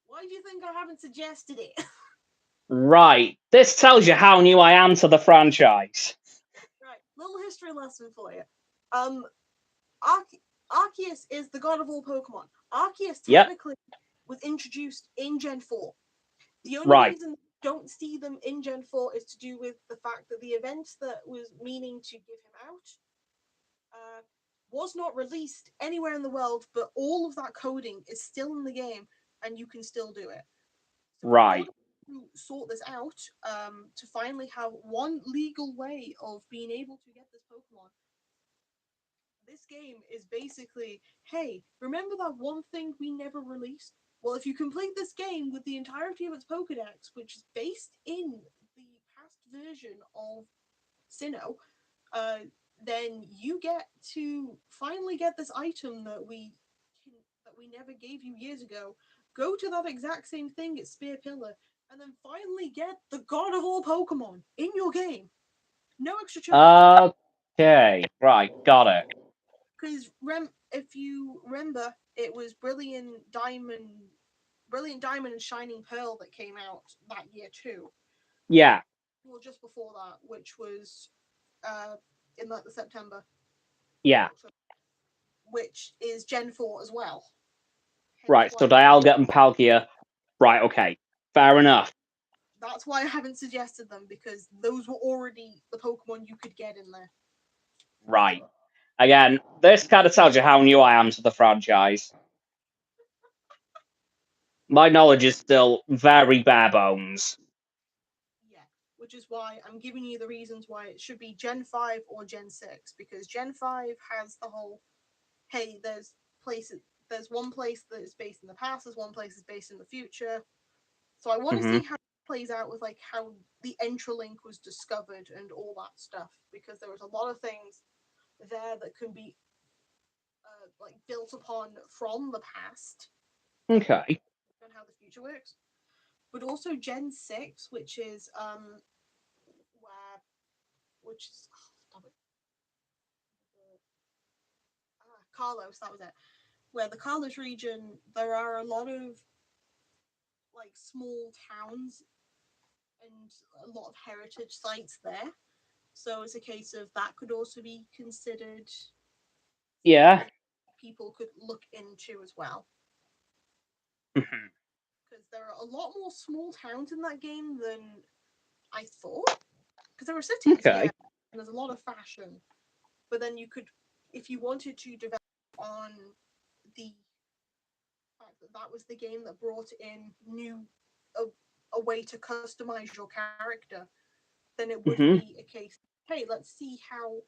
Why do you think I haven't suggested it? Right. This tells you how new I am to the franchise. Right, little history lesson for you. Arceus is the god of all Pokemon. Arceus technically was introduced in Gen 4. The only reason you don't see them in Gen 4 is to do with the fact that the event that was meaning to give him out was not released anywhere in the world, but all of that coding is still in the game, and you can still do it. So in order to sort this out, to finally have one legal way of being able to get this Pokemon, this game is basically, hey, remember that one thing we never released? Well, if you complete this game with the entirety of its Pokedex, which is based in the past version of Sinnoh, then you get to finally get this item that we never gave you years ago. Go to that exact same thing at Spear Pillar, and then finally get the god of all Pokemon in your game. No extra charge. Okay, right, got it. Because if you remember, it was Brilliant Diamond and Shining Pearl that came out that year too. Yeah. Well, just before that, which was in like the September. Yeah. Which is Gen 4 as well. Right, so Dialga and Palkia. Right, okay. Fair enough. That's why I haven't suggested them, because those were already the Pokemon you could get in there. Right. Again, this kind of tells you how new I am to the franchise. My knowledge is still very bare bones. Yeah, which is why I'm giving you the reasons why it should be Gen 5 or Gen 6, because Gen 5 has the whole, hey, there's one place that is based in the past, there's one place that's based in the future. So I want to see how it plays out with like how the Entralink was discovered and all that stuff, because there was a lot of things there that can be like built upon from the past. Okay. And how the future works. But also Gen 6, which is Carlos, that was it. Where the Carlos region, there are a lot of like small towns and a lot of heritage sites there. So it's a case of that could also be considered. Yeah. People could look into as well. Mm-hmm. Because there are a lot more small towns in that game than I thought. Because there were cities, yeah, and there's a lot of fashion. But then you could, if you wanted to develop on the fact that that was the game that brought in a way to customize your character, then it would be a case, hey, let's see how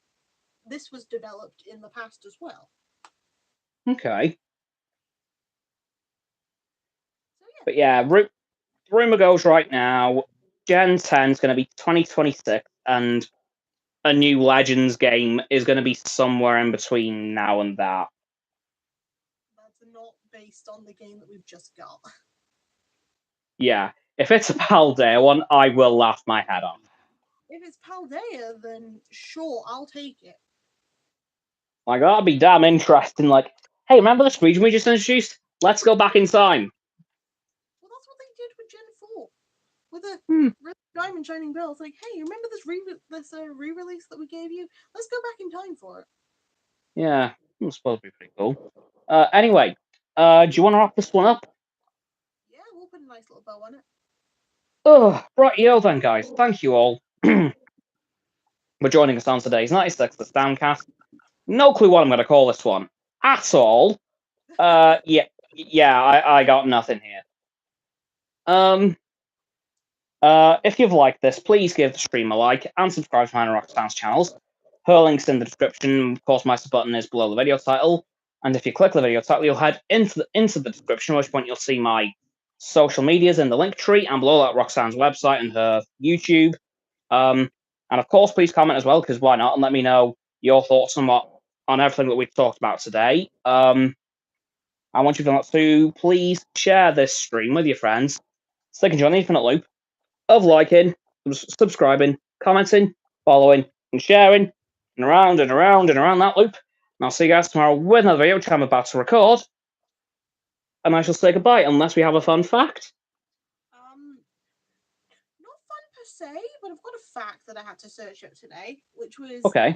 this was developed in the past as well. Okay. So, yeah. But yeah, rumor goes right now, Gen 10 is going to be 2026, and a new Legends game is going to be somewhere in between now and that. That's not based on the game that we've just got. Yeah, if it's a Paldea one, I will laugh my head off. If it's Paldea, then sure, I'll take it. Like, that'd be damn interesting. Like, hey, remember this region we just introduced? Let's go back in time. Well, that's what they did with Gen 4. With a Diamond Shining Pearl. It's like, hey, remember this re-release that we gave you? Let's go back in time for it. Yeah, it's supposed to be pretty cool. Anyway, do you want to wrap this one up? Yeah, we'll put a nice little bow on it. Right, then, guys. Thank you all for joining us on today's 96th AstoundCast. No clue what I'm going to call this one at all. Yeah, I got nothing here. If you've liked this, please give the stream a like and subscribe to my and Roxanne's channels. Her link's in the description. Of course, my button is below the video title. And if you click the video title, you'll head into the description, at which point you'll see my social medias in the link tree, and below that, Roxanne's website and her YouTube. And of course, please comment as well, because why not? And let me know your thoughts on everything that we've talked about today. I want you to please share this stream with your friends, so they can join the infinite loop of liking, subscribing, commenting, following, and sharing, and around and around and around that loop. And I'll see you guys tomorrow with another video, which I'm about to record. And I shall say goodbye, unless we have a fun fact. Not fun per se, but I've got a fact that I had to search up today, which was Okay.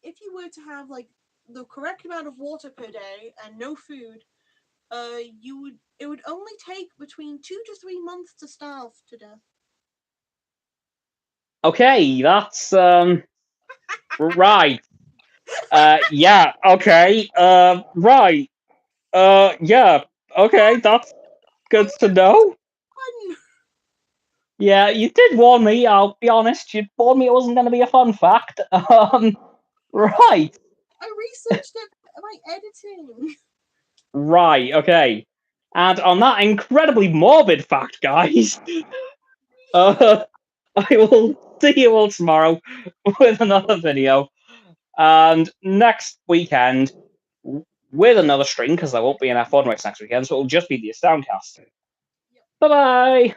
If you were to have like the correct amount of water per day and no food, it would only take between 2 to 3 months to starve to death. Okay, that's right. Yeah, okay. Right. Yeah, okay, that's good to know. Yeah, you did warn me, I'll be honest. You warned me it wasn't going to be a fun fact. Right. I researched it for my editing. Right, okay. And on that incredibly morbid fact, guys, I will see you all tomorrow with another video. And next weekend, with another stream, because there won't be an F1 race next weekend, so it'll just be the AstoundCast. Bye-bye!